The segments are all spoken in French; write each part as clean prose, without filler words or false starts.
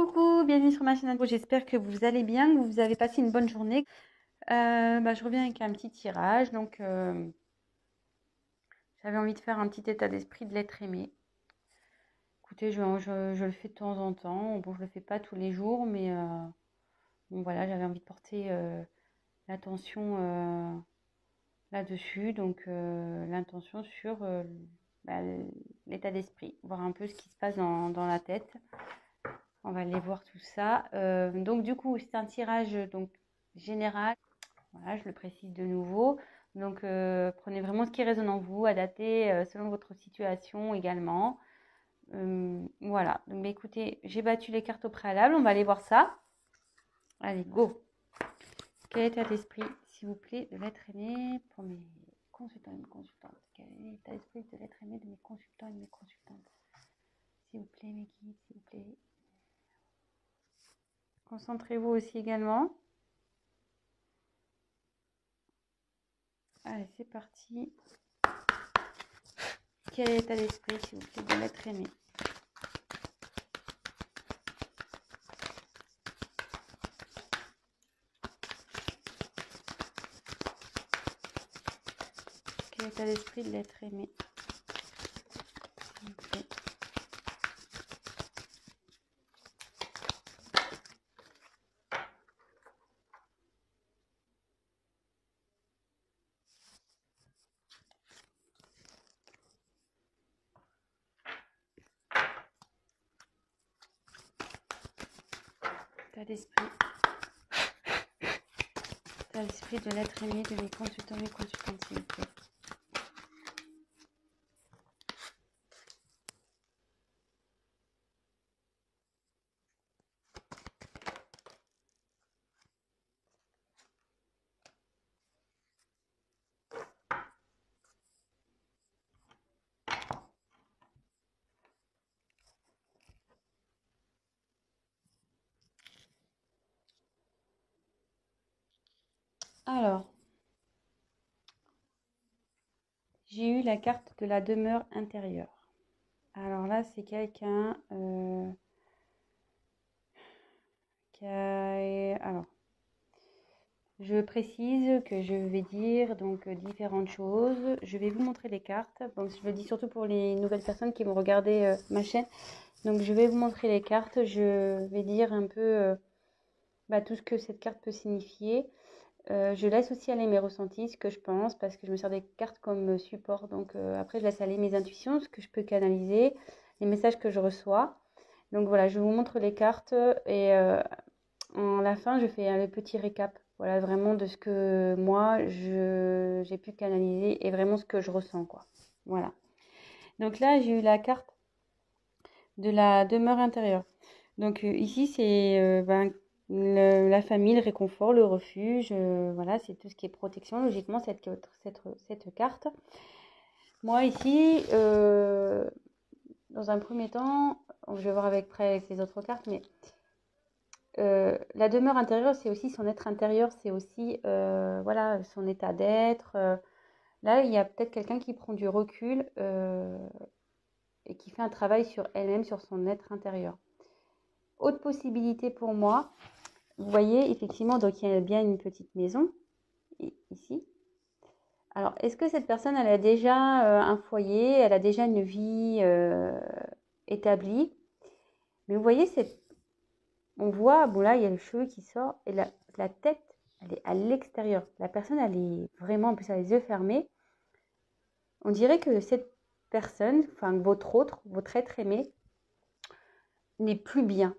Coucou, bienvenue sur ma chaîne. J'espère que vous allez bien, que vous avez passé une bonne journée. Je reviens avec un petit tirage. J'avais envie de faire un petit état d'esprit de l'être aimé. Écoutez, je le fais de temps en temps. Bon, je le fais pas tous les jours, mais bon, voilà, j'avais envie de porter l'attention là-dessus. L'intention sur bah, l'état d'esprit, voir un peu ce qui se passe dans la tête. On va aller voir tout ça. Du coup, c'est un tirage général. Voilà, je le précise de nouveau. Prenez vraiment ce qui résonne en vous, adaptez selon votre situation également. Voilà. Écoutez, j'ai battu les cartes au préalable. On va aller voir ça. Allez, go. Quel état d'esprit, s'il vous plaît, de l'être aimé pour mes consultants et mes consultantes? Quel est l'état d'esprit de l'être aimé de mes consultants et de mes consultantes? S'il vous plaît, mes guides, s'il vous plaît. Concentrez-vous aussi également. Allez, c'est parti. Quel est l'état d'esprit, s'il vous plaît, de l'être aimé? Quel est l'état d'esprit de l'être aimé, s'il vous plaît? État d'esprit. État d'esprit de l'être aimé de mes consultants et mes consultantes, s'il vous plaît. Alors, j'ai eu la carte de la demeure intérieure. Alors là, c'est quelqu'un qui a... Alors, je précise que je vais dire différentes choses. Je vais vous montrer les cartes. Donc, je le dis surtout pour les nouvelles personnes qui vont regarder ma chaîne. Donc, je vais vous montrer les cartes. Je vais dire un peu tout ce que cette carte peut signifier. Je laisse aussi aller mes ressentis, ce que je pense, parce que je me sers des cartes comme support. Après, je laisse aller mes intuitions, ce que je peux canaliser, les messages que je reçois. Donc voilà, je vous montre les cartes et en la fin, je fais le petit récap. Voilà, vraiment de ce que moi, j'ai pu canaliser et vraiment ce que je ressens, quoi. Voilà. Donc là, j'ai eu la carte de la demeure intérieure. Ici, c'est la famille, le réconfort, le refuge. Voilà, c'est tout ce qui est protection, logiquement, cette carte. Moi, ici, dans un premier temps, je vais voir près avec les autres cartes, mais la demeure intérieure, c'est aussi son être intérieur, c'est aussi voilà, son état d'être. Là, il y a peut-être quelqu'un qui prend du recul et qui fait un travail sur elle-même, sur son être intérieur. Autre possibilité pour moi, vous voyez, effectivement, donc il y a bien une petite maison, ici. Alors, est-ce que cette personne, elle a déjà un foyer, elle a déjà une vie établie? Mais vous voyez, on voit, bon là, il y a le cheveu qui sort, et la tête, elle est à l'extérieur. La personne, elle est vraiment, en plus, elle a les yeux fermés. On dirait que cette personne, enfin, votre être aimé, n'est plus bien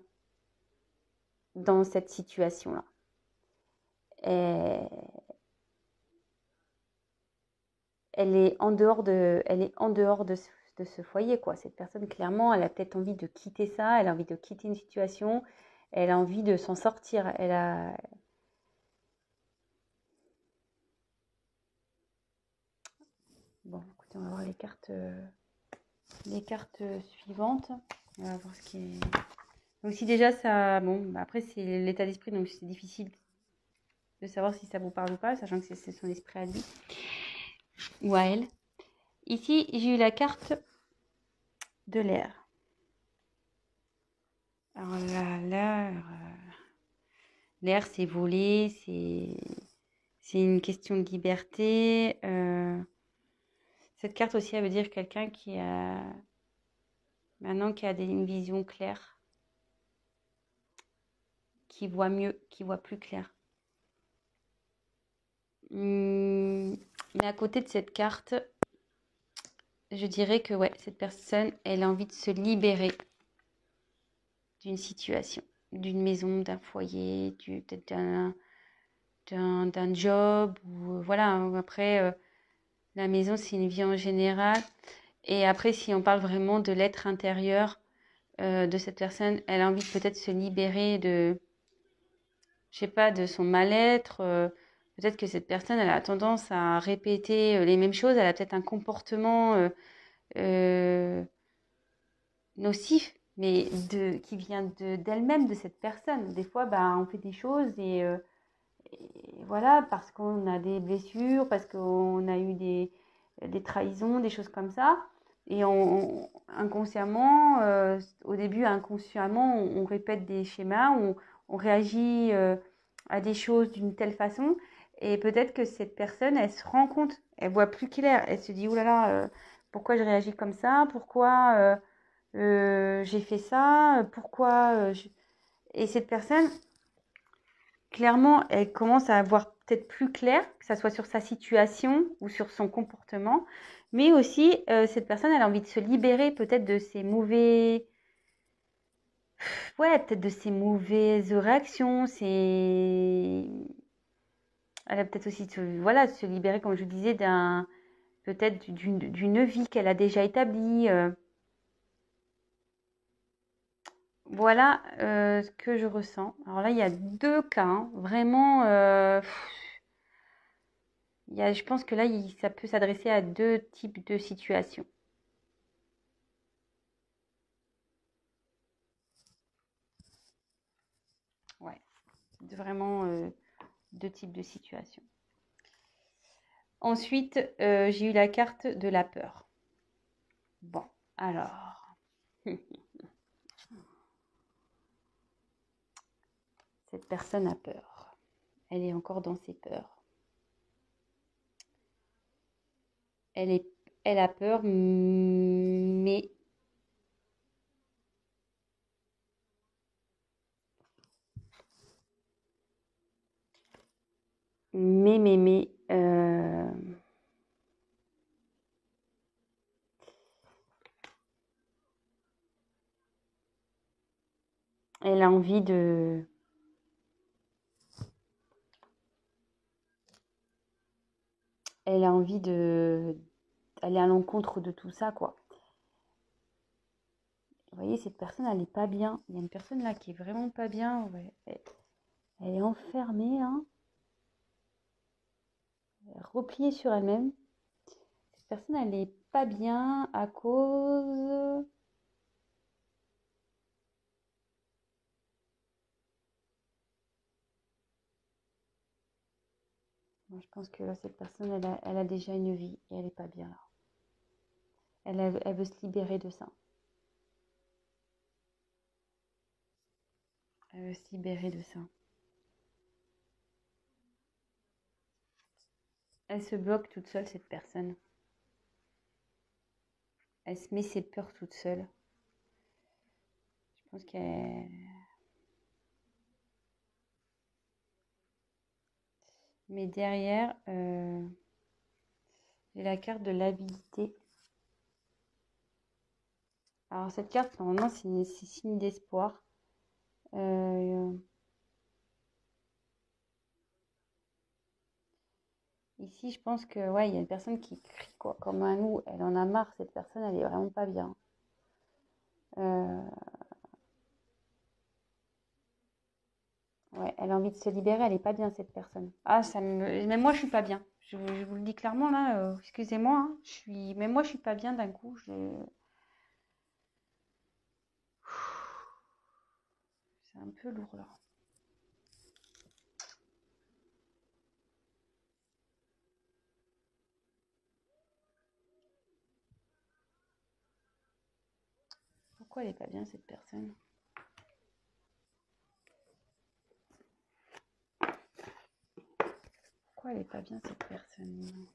dans cette situation-là. Elle est en dehors de ce foyer, quoi. Cette personne, clairement, elle a peut-être envie de quitter ça, elle a envie de quitter une situation, elle a envie de s'en sortir. Bon, écoutez, on va voir les cartes suivantes. On va voir ce qui est... Donc si déjà ça... Bon, après c'est l'état d'esprit, donc c'est difficile de savoir si ça vous parle ou pas, sachant que c'est son esprit à lui ou à elle. Ici, j'ai eu la carte de l'air. Alors l'air, c'est voler, c'est une question de liberté. Cette carte aussi, elle veut dire quelqu'un qui a maintenant une vision claire, qui voit mieux, qui voit plus clair. Mais à côté de cette carte, je dirais que ouais, cette personne, elle a envie de se libérer d'une situation, d'une maison, d'un foyer, peut-être d'un job. Ou, voilà, après, la maison, c'est une vie en général. Et après, si on parle vraiment de l'être intérieur de cette personne, elle a envie de peut-être se libérer de, je sais pas, de son mal-être. Peut-être que cette personne, elle a tendance à répéter les mêmes choses. Elle a peut-être un comportement euh, nocif, mais qui vient d'elle-même, de cette personne. Des fois, bah, on fait des choses et voilà, parce qu'on a des blessures, parce qu'on a eu des trahisons, des choses comme ça. Et inconsciemment, au début, inconsciemment, on répète des schémas, on réagit à des choses d'une telle façon. Et peut-être que cette personne, elle se rend compte, elle voit plus clair. Elle se dit, oh là là, pourquoi je réagis comme ça? Pourquoi j'ai fait ça? Pourquoi Et cette personne, clairement, elle commence à avoir peut-être plus clair, que ça soit sur sa situation ou sur son comportement. Mais aussi, cette personne, elle a envie de se libérer peut-être de ses mauvais... Ouais, peut-être de ses mauvaises réactions. Elle a peut-être aussi voilà, de se libérer, comme je vous disais, peut-être d'une vie qu'elle a déjà établie. Voilà ce que je ressens. Alors là, il y a deux cas, hein, vraiment. Je pense que là, ça peut s'adresser à deux types de situations. Ouais, vraiment deux types de situations. Ensuite, j'ai eu la carte de la peur. Bon, alors. Cette personne a peur. Elle est encore dans ses peurs. Elle a peur, mais elle a envie de... Elle a envie de... Elle est à l'encontre de tout ça, quoi. Vous voyez, cette personne, elle n'est pas bien. Il y a une personne là qui est vraiment pas bien. Ouais. Elle est enfermée, hein. Elle est repliée sur elle-même. Cette personne, elle n'est pas bien à cause... Moi, je pense que là, cette personne, elle a déjà une vie et elle n'est pas bien là. Elle veut se libérer de ça. Elle veut se libérer de ça. Elle se bloque toute seule, cette personne. Elle se met ses peurs toute seule. Je pense qu'elle... Mais derrière, j'ai la carte de l'habilité. Alors cette carte, normalement, c'est signe d'espoir. Ici, je pense que ouais, il y a une personne qui crie quoi, comme un loup. Elle en a marre, cette personne, elle est vraiment pas bien. Euh, ouais, elle a envie de se libérer, elle est pas bien cette personne. Ah, même moi, je suis pas bien. Je vous le dis clairement là. Excusez-moi, hein, même moi, je suis pas bien d'un coup. C'est un peu lourd là. Pourquoi elle est pas bien cette personne? Pourquoi elle n'est pas bien cette personne?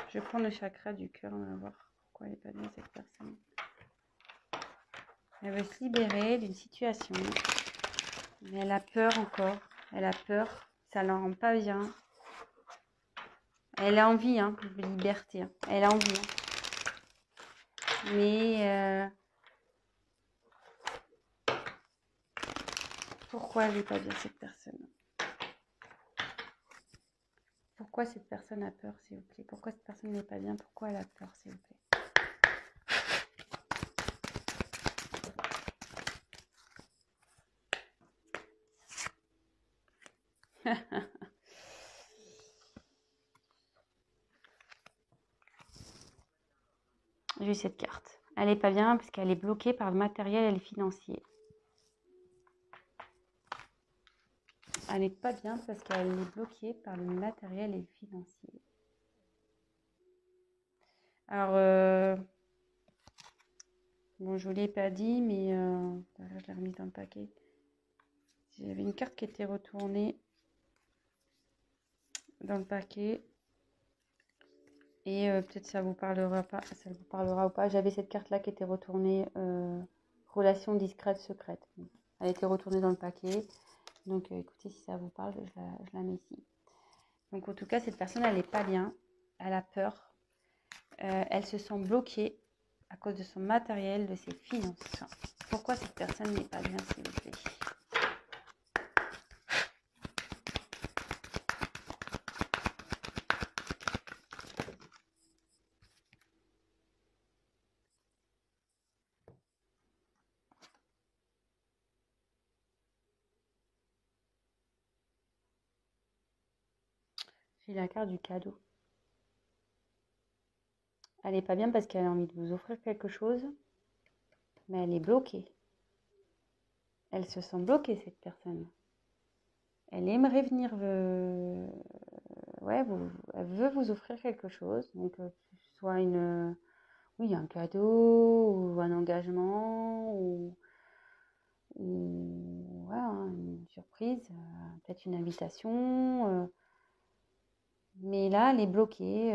Je vais prendre le chakra du cœur, on va voir pourquoi elle n'est pas bien cette personne. Elle veut se libérer d'une situation, mais elle a peur encore. Elle a peur, ça ne la rend pas bien. Elle a envie de liberté, elle a envie. Mais pourquoi elle n'est pas bien cette personne? Pourquoi cette personne a peur, s'il vous plaît? Pourquoi cette personne n'est pas bien? Pourquoi elle a peur, s'il vous plaît? J'ai eu cette carte. Elle n'est pas bien parce qu'elle est bloquée par le matériel et le financier. Elle n'est pas bien parce qu'elle est bloquée par le matériel et le financier. Alors, bon, je ne vous l'ai pas dit, mais je l'ai remise dans le paquet. J'avais une carte qui était retournée dans le paquet. Et peut-être ça vous parlera pas, ça vous parlera ou pas. J'avais cette carte-là qui était retournée, relation discrète, secrète. Elle a été retournée dans le paquet. Donc écoutez, si ça vous parle, je la mets ici. Donc en tout cas, cette personne, elle n'est pas bien. Elle a peur. Elle se sent bloquée à cause de son matériel, de ses finances. Pourquoi cette personne n'est pas bien, s'il vous plaît? J'ai la carte du cadeau. Elle n'est pas bien parce qu'elle a envie de vous offrir quelque chose, mais elle est bloquée. Elle se sent bloquée, cette personne. Elle aimerait venir, ouais, elle veut vous offrir quelque chose, donc soit oui, un cadeau ou un engagement ou ouais, une surprise, peut-être une invitation. Mais là, elle est bloquée. Il y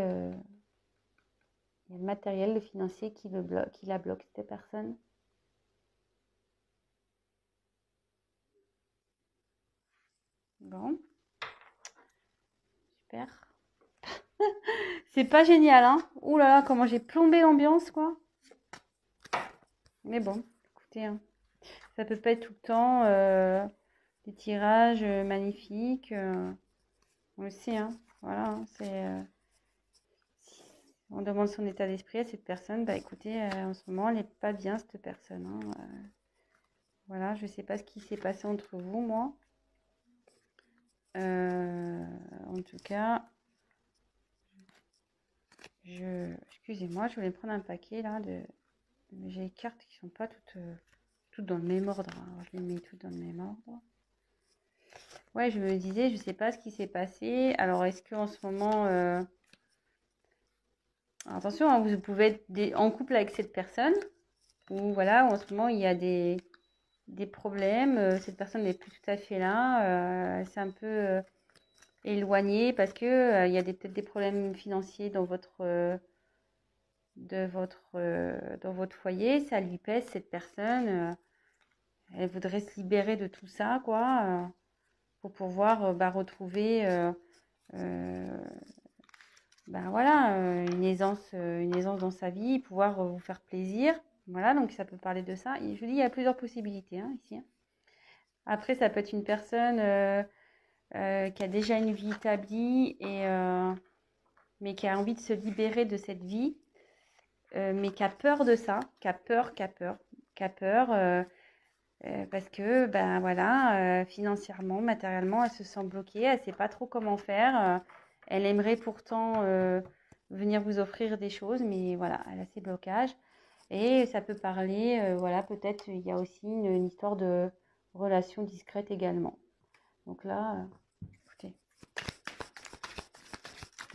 a le matériel, le financier qui la bloque, cette personne. Bon, super. C'est pas génial, hein? Ouh là là, comment j'ai plombé l'ambiance, quoi. Mais bon, écoutez, hein, ça peut pas être tout le temps des tirages magnifiques. On le sait, hein. Voilà, hein, si on demande son état d'esprit à cette personne, bah écoutez, en ce moment, elle n'est pas bien, cette personne, hein. Voilà, je sais pas ce qui s'est passé entre vous, moi. En tout cas, excusez-moi, je voulais prendre un paquet là mais j'ai les cartes qui sont pas toutes dans le même ordre, hein. Alors, je les mets toutes dans le même ordre. Ouais, je me disais, je sais pas ce qui s'est passé. Alors, est-ce qu'en ce moment, attention, hein, vous pouvez être en couple avec cette personne, ou voilà, en ce moment il y a des problèmes. Cette personne n'est plus tout à fait là. Elle s'est un peu éloignée parce que il y a peut-être des problèmes financiers dans votre dans votre foyer. Ça lui pèse, cette personne. Elle voudrait se libérer de tout ça, quoi, pour pouvoir retrouver voilà, une aisance dans sa vie, pouvoir vous faire plaisir. Voilà, donc ça peut parler de ça. Et je vous dis, il y a plusieurs possibilités, hein, ici. Après, ça peut être une personne qui a déjà une vie établie, mais qui a envie de se libérer de cette vie, mais qui a peur de ça, qui a peur, parce que, ben voilà, financièrement, matériellement, elle se sent bloquée, elle ne sait pas trop comment faire. Elle aimerait pourtant venir vous offrir des choses, mais voilà, elle a ses blocages. Et ça peut parler, voilà, peut-être il y a aussi une histoire de relation discrète également. Donc là, écoutez.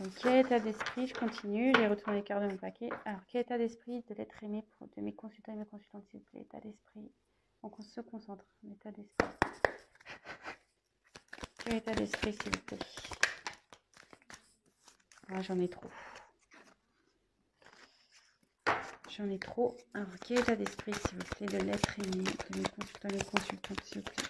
Donc, quel état d'esprit? Je continue, j'ai retourné les cartes de mon paquet. Alors, quel état d'esprit de l'être aimé de mes consultants et mes consultantes, s'il vous plaît? État d'esprit. On se concentre, état d'esprit. Quel état d'esprit, s'il vous plaît? Ah, j'en ai trop. J'en ai trop. Alors, quel état d'esprit, s'il vous plaît, de l'être aimé, de mes consultants et consultantes, s'il vous plaît?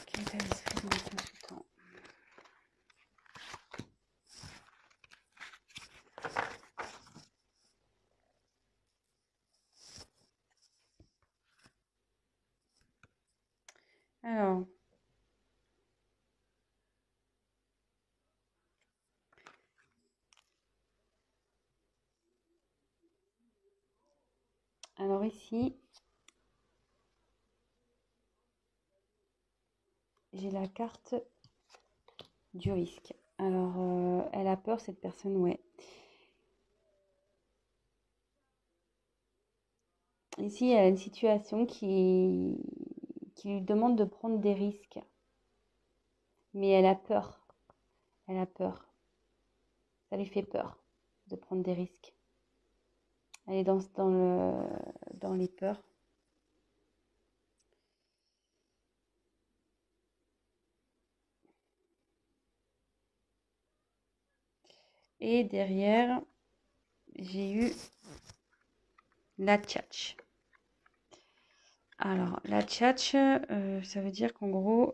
Quel état d'esprit de mes consultants? Alors ici, j'ai la carte du risque. Alors, elle a peur, cette personne, ouais. Ici, elle a une situation qui lui demande de prendre des risques. Mais elle a peur. Elle a peur. Ça lui fait peur de prendre des risques. Elle est dans les peurs. Et derrière, j'ai eu la tchatch. Alors, la tchatch, ça veut dire qu'en gros,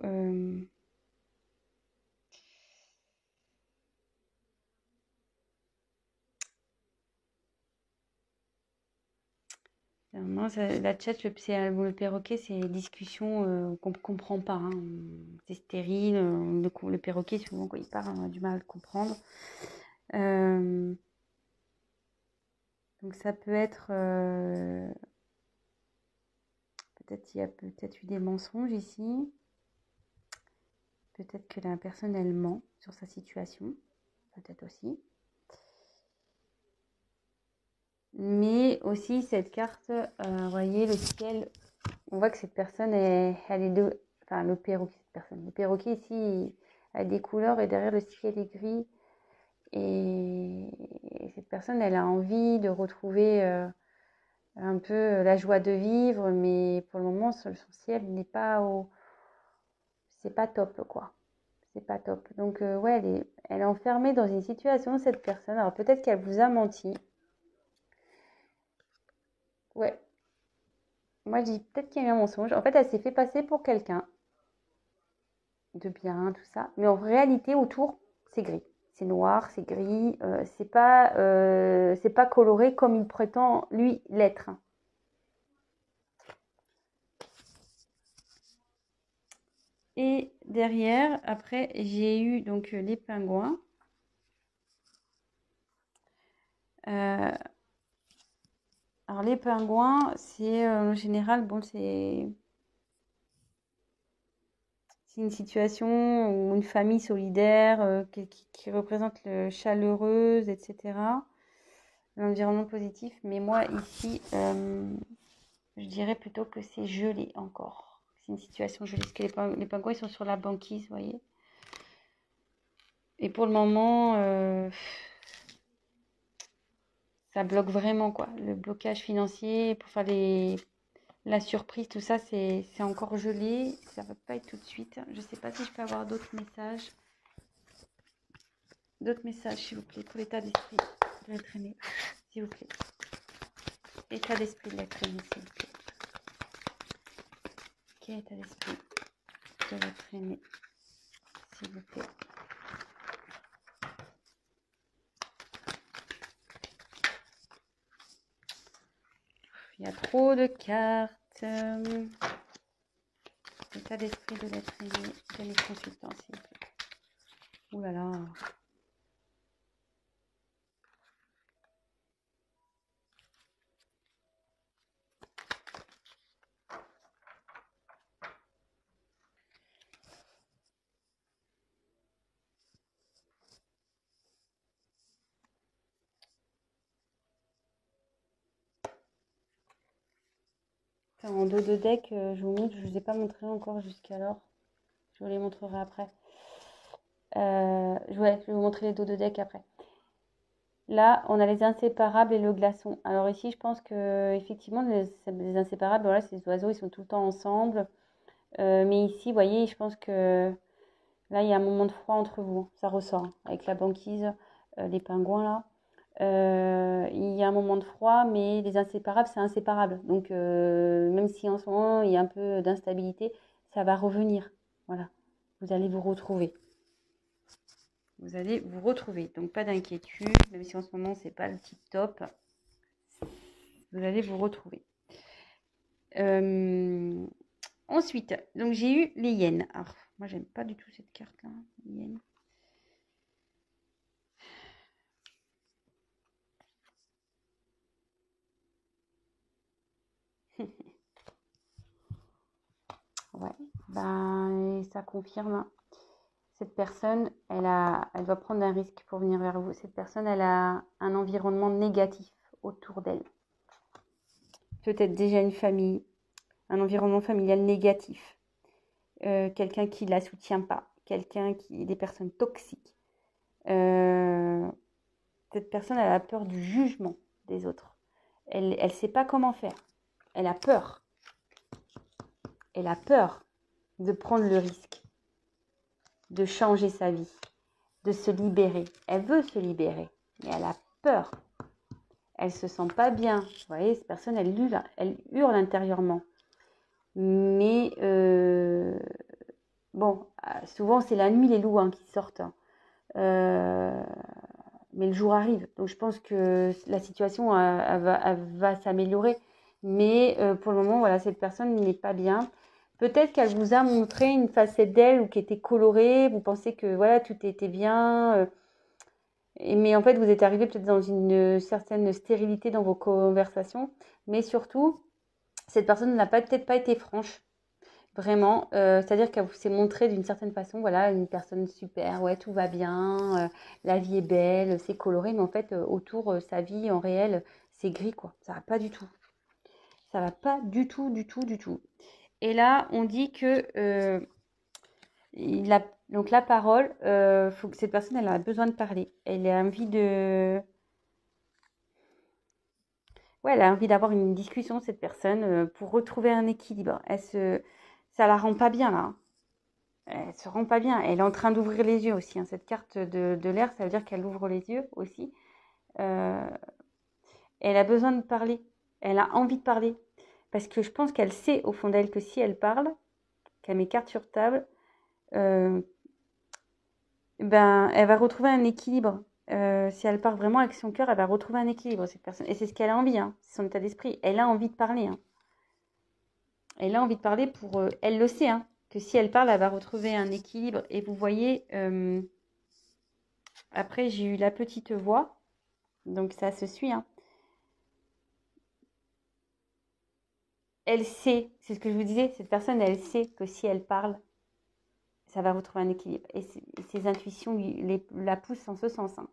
non, la tchatch, le perroquet, c'est des discussions qu'on ne comprend pas, hein. C'est stérile. Le perroquet, souvent, quand il parle, on a du mal à le comprendre. Donc, ça peut être... peut-être il y a peut-être eu des mensonges ici. Peut-être que la personne, elle ment sur sa situation. Peut-être aussi. Mais aussi, cette carte, vous voyez, le ciel, on voit que cette personne, elle est de... Enfin, le perroquet, cette personne. Le perroquet, ici, a des couleurs et derrière, le ciel est gris. Et cette personne, elle a envie de retrouver un peu la joie de vivre. Mais pour le moment, son ciel n'est pas au... C'est pas top, quoi. C'est pas top. Donc, ouais, elle est enfermée dans une situation, cette personne. Alors, peut-être qu'elle vous a menti. Ouais. Moi, je dis peut-être qu'il y a eu un mensonge. En fait, elle s'est fait passer pour quelqu'un de bien, tout ça. Mais en réalité, autour, c'est gris. C'est noir, c'est gris. C'est pas coloré comme il prétend, lui, l'être. Et derrière, après, j'ai eu donc les pingouins. Alors, les pingouins, c'est en général, bon, c'est une situation ou une famille solidaire qui représente le chaleureuse, etc. L'environnement positif. Mais moi, ici, je dirais plutôt que c'est gelé encore. C'est une situation gelée. Parce que les pingouins, ils sont sur la banquise, vous voyez. Et pour le moment, ça bloque vraiment, quoi. Le blocage financier pour faire la surprise, tout ça, c'est encore gelé. Ça ne va pas être tout de suite. Je ne sais pas si je peux avoir d'autres messages. D'autres messages, s'il vous plaît, pour l'état d'esprit de l'être aimé. S'il vous plaît. État d'esprit de l'être aimé, s'il vous plaît. Quel état d'esprit de l'être aimé, s'il vous plaît. Il y a trop de cartes. État d'esprit de l'être aimé de mes consultants, s'il vous plaît. Ouh là là. En dos de deck, je vous montre, je ne vous ai pas montré encore jusqu'alors. Je vous les montrerai après. Je vais vous montrer les dos de deck après. Là, on a les inséparables et le glaçon. Alors ici, je pense que effectivement, les inséparables, voilà, ces oiseaux, ils sont tout le temps ensemble. Mais ici, vous voyez, je pense que là, il y a un moment de froid entre vous. Ça ressort, hein, avec la banquise, les pingouins là. Il y a un moment de froid, mais les inséparables, c'est inséparable. Donc, même si en ce moment, il y a un peu d'instabilité, ça va revenir. Voilà, vous allez vous retrouver. Vous allez vous retrouver. Donc, pas d'inquiétude, même si en ce moment, c'est pas le tip top. Vous allez vous retrouver. Ensuite, donc j'ai eu les hyènes. Alors, moi, j'aime pas du tout cette carte-là, les hyènes. Ouais, ben, ça confirme. Cette personne, elle doit prendre un risque pour venir vers vous. Cette personne, elle a un environnement négatif autour d'elle. Peut-être déjà une famille, un environnement familial négatif. Quelqu'un qui ne la soutient pas. Des personnes toxiques. Cette personne, elle a peur du jugement des autres. Elle ne sait pas comment faire. Elle a peur. Elle a peur de prendre le risque, de changer sa vie, de se libérer. Elle veut se libérer, mais elle a peur. Elle se sent pas bien. Vous voyez, cette personne, elle hurle intérieurement. Mais bon, souvent c'est la nuit les loups hein, qui sortent. Mais le jour arrive. Donc je pense que la situation elle va s'améliorer. Mais pour le moment, voilà, cette personne n'est pas bien. Peut-être qu'elle vous a montré une facette d'elle ou qui était colorée. Vous pensez que voilà, tout était bien. Mais en fait, vous êtes arrivé peut-être dans une certaine stérilité dans vos conversations. Mais surtout, cette personne n'a peut-être pas été franche. Vraiment, c'est-à-dire qu'elle vous s'est montrée d'une certaine façon, voilà, une personne super, ouais, tout va bien, la vie est belle, c'est coloré, mais en fait, autour, sa vie en réel, c'est gris, quoi. Ça va pas du tout. Ça va pas du tout, du tout, du tout. Et là, on dit que donc la parole, faut que cette personne, elle a besoin de parler. Elle a envie de, ouais, elle a envie d'avoir une discussion, cette personne, pour retrouver un équilibre. Ça la rend pas bien là, hein. Elle se rend pas bien. Elle est en train d'ouvrir les yeux aussi, hein. Cette carte de l'air, ça veut dire qu'elle ouvre les yeux aussi. Euh, Elle a besoin de parler. Elle a envie de parler. Parce que je pense qu'elle sait au fond d'elle que si elle parle, qu'elle met carte sur table, euh, ben, elle va retrouver un équilibre. Si elle part vraiment avec son cœur, elle va retrouver un équilibre, cette personne. Et c'est ce qu'elle a envie, hein. C'est son état d'esprit. Elle a envie de parler, hein. Elle a envie de parler pour... elle le sait, hein, que si elle parle, elle va retrouver un équilibre. Et vous voyez... après, j'ai eu la petite voix, donc ça se suit, hein. Elle sait, c'est ce que je vous disais, cette personne, elle sait que si elle parle, ça va retrouver un équilibre. Et ses intuitions la poussent en ce sens, hein,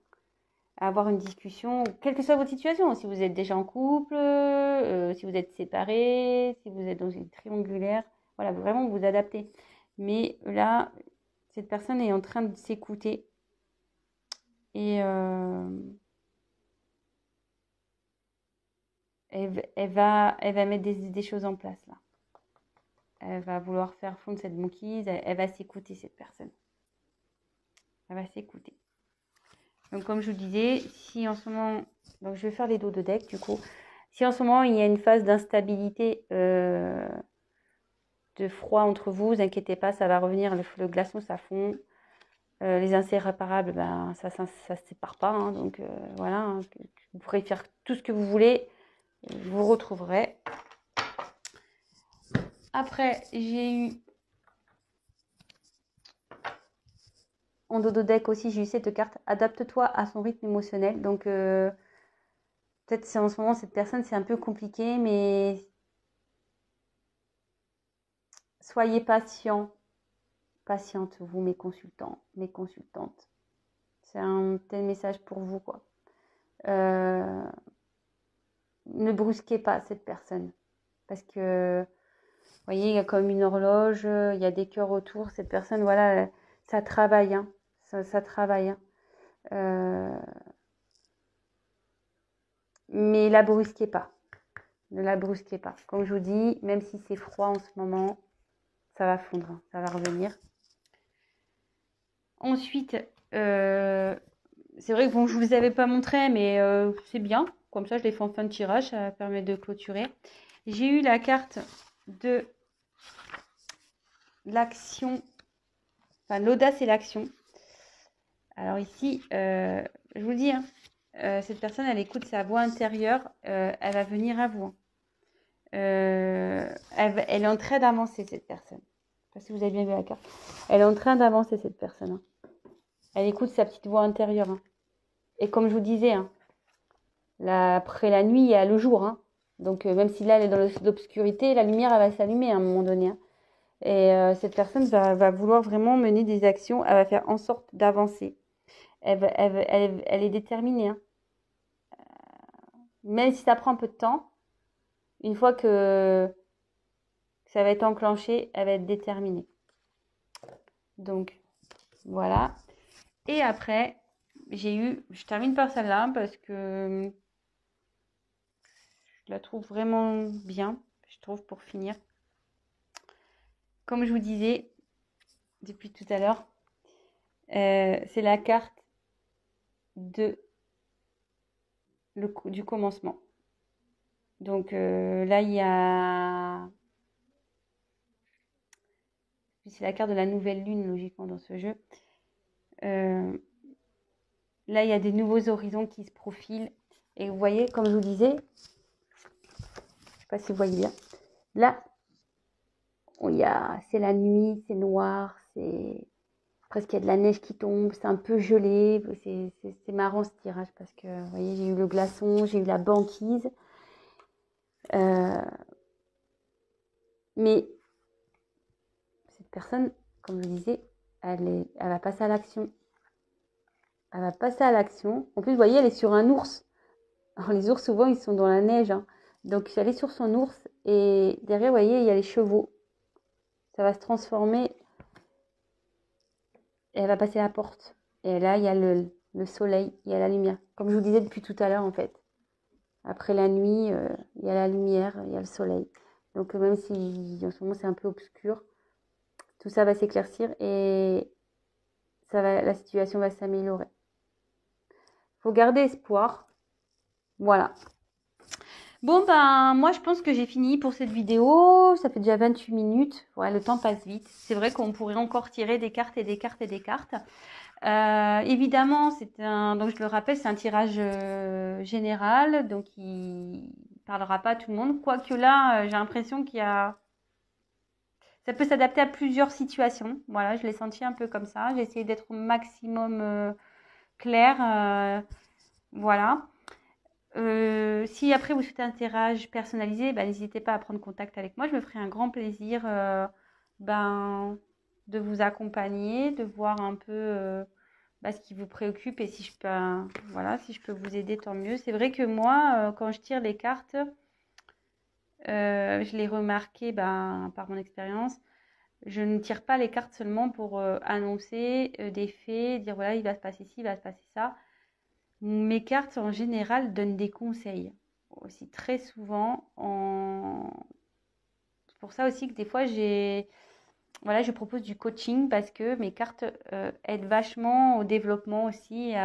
à avoir une discussion, quelle que soit votre situation, si vous êtes déjà en couple, si vous êtes séparés, si vous êtes dans une triangulaire, voilà, vraiment vous adaptez. Mais là, cette personne est en train de s'écouter et elle va mettre des choses en place là. Elle va vouloir faire fondre cette banquise. Elle va s'écouter, cette personne. Elle va s'écouter. Donc, comme je vous disais, si en ce moment... Donc, je vais faire les dos de deck, du coup. Si en ce moment, il y a une phase d'instabilité, de froid entre vous, vous inquiétez pas, ça va revenir. Le glaçon, ça fond. Les inséparables, ben, ça se sépare pas, hein. Donc, voilà, hein. Vous pourrez faire tout ce que vous voulez. Vous retrouverez. Après, j'ai eu en dodo deck aussi, j'ai eu cette carte. Adapte-toi à son rythme émotionnel. Donc, peut-être c'est en ce moment, cette personne, c'est un peu compliqué, mais soyez patient. Patiente, vous, mes consultants, mes consultantes. C'est un tel message pour vous, quoi. Ne brusquez pas cette personne. Parce que voyez, il y a comme une horloge, il y a des cœurs autour. Cette personne, voilà, ça travaille, hein. Ça travaille, hein. Mais la brusquez pas. Ne la brusquez pas. Comme je vous dis, même si c'est froid en ce moment, ça va fondre, hein, ça va revenir. Ensuite, c'est vrai que bon, je vous avais pas montré, mais c'est bien. Comme ça, je l'ai fait en fin de tirage, ça permet de clôturer. J'ai eu la carte de l'action, enfin l'audace et l'action. Alors ici, je vous le dis, hein, cette personne, elle écoute sa voix intérieure, elle va venir à vous. Elle est en train d'avancer, cette personne. Je ne sais pas si vous avez bien vu la carte. Elle est en train d'avancer, cette personne. Hein. Elle écoute sa petite voix intérieure. Hein. Et comme je vous disais, hein, après la nuit, il y a le jour. Hein. Donc, même si là, elle est dans l'obscurité, la lumière, elle va s'allumer à un moment donné. Hein. Et cette personne va vouloir vraiment mener des actions. Elle va faire en sorte d'avancer. Elle est déterminée. Hein. Même si ça prend un peu de temps, une fois que ça va être enclenché, elle va être déterminée. Donc, voilà. Et après, je termine par celle-là parce que je la trouve vraiment bien, je trouve, pour finir. Comme je vous disais depuis tout à l'heure, c'est la carte du commencement. Donc là, il y a... C'est la carte de la nouvelle lune, logiquement, dans ce jeu. Là, il y a des nouveaux horizons qui se profilent. Et vous voyez, comme je vous disais, je ne sais pas si vous voyez bien, là, c'est la nuit, c'est noir, c'est presque il y a de la neige qui tombe, c'est un peu gelé. C'est marrant ce tirage parce que, vous voyez, j'ai eu le glaçon, j'ai eu la banquise. Mais cette personne, comme je disais, elle va passer à l'action. Elle va passer à l'action. En plus, vous voyez, elle est sur un ours. Alors, les ours, souvent, ils sont dans la neige. Hein. Donc, elle est sur son ours. Et derrière, vous voyez, il y a les chevaux. Ça va se transformer. Et elle va passer la porte. Et là, il y a le soleil, il y a la lumière. Comme je vous disais depuis tout à l'heure, en fait. Après la nuit, il y a la lumière, il y a le soleil. Donc, même si en ce moment, c'est un peu obscur, tout ça va s'éclaircir et la situation va s'améliorer. Il faut garder espoir. Voilà. Bon, ben, moi, je pense que j'ai fini pour cette vidéo. Ça fait déjà 28 minutes. Ouais, le temps passe vite. C'est vrai qu'on pourrait encore tirer des cartes et des cartes et des cartes. Évidemment, donc je le rappelle, c'est un tirage général. Donc, il parlera pas à tout le monde. Quoique là, j'ai l'impression ça peut s'adapter à plusieurs situations. Voilà, je l'ai senti un peu comme ça. J'ai essayé d'être au maximum claire. Voilà. Si après vous souhaitez un tirage personnalisé, n'hésitez pas à prendre contact avec moi. Je me ferai un grand plaisir de vous accompagner, de voir un peu ce qui vous préoccupe et si je peux vous aider, tant mieux. C'est vrai que moi, quand je tire les cartes, je l'ai remarqué par mon expérience. Je ne tire pas les cartes seulement pour annoncer des faits, dire voilà, il va se passer ci, il va se passer ça. Mes cartes, en général, donnent des conseils. Aussi, très souvent. C'est pour ça aussi que des fois, je propose du coaching parce que mes cartes aident vachement au développement aussi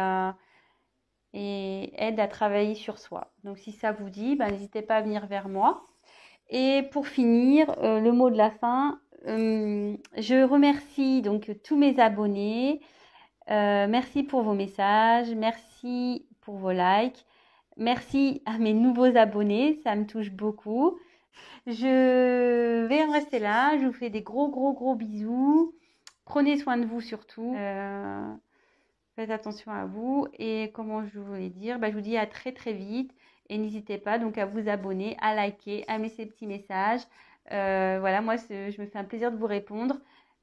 et aident à travailler sur soi. Donc, si ça vous dit, n'hésitez pas à venir vers moi. Et pour finir, le mot de la fin, je remercie donc tous mes abonnés. Merci pour vos messages, merci pour vos likes, merci à mes nouveaux abonnés, ça me touche beaucoup. Je vais en rester là, je vous fais des gros gros gros bisous. Prenez soin de vous surtout. Faites attention à vous et comment je voulais dire, je vous dis à très très vite et n'hésitez pas donc à vous abonner, à liker, à mettre ces petits messages. Voilà, moi je me fais un plaisir de vous répondre.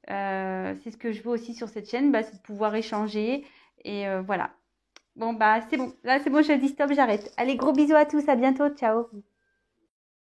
C'est ce que je veux aussi sur cette chaîne, c'est de pouvoir échanger et voilà. Bon c'est bon, là c'est bon, je dis stop, j'arrête. Allez, gros bisous à tous, à bientôt, ciao.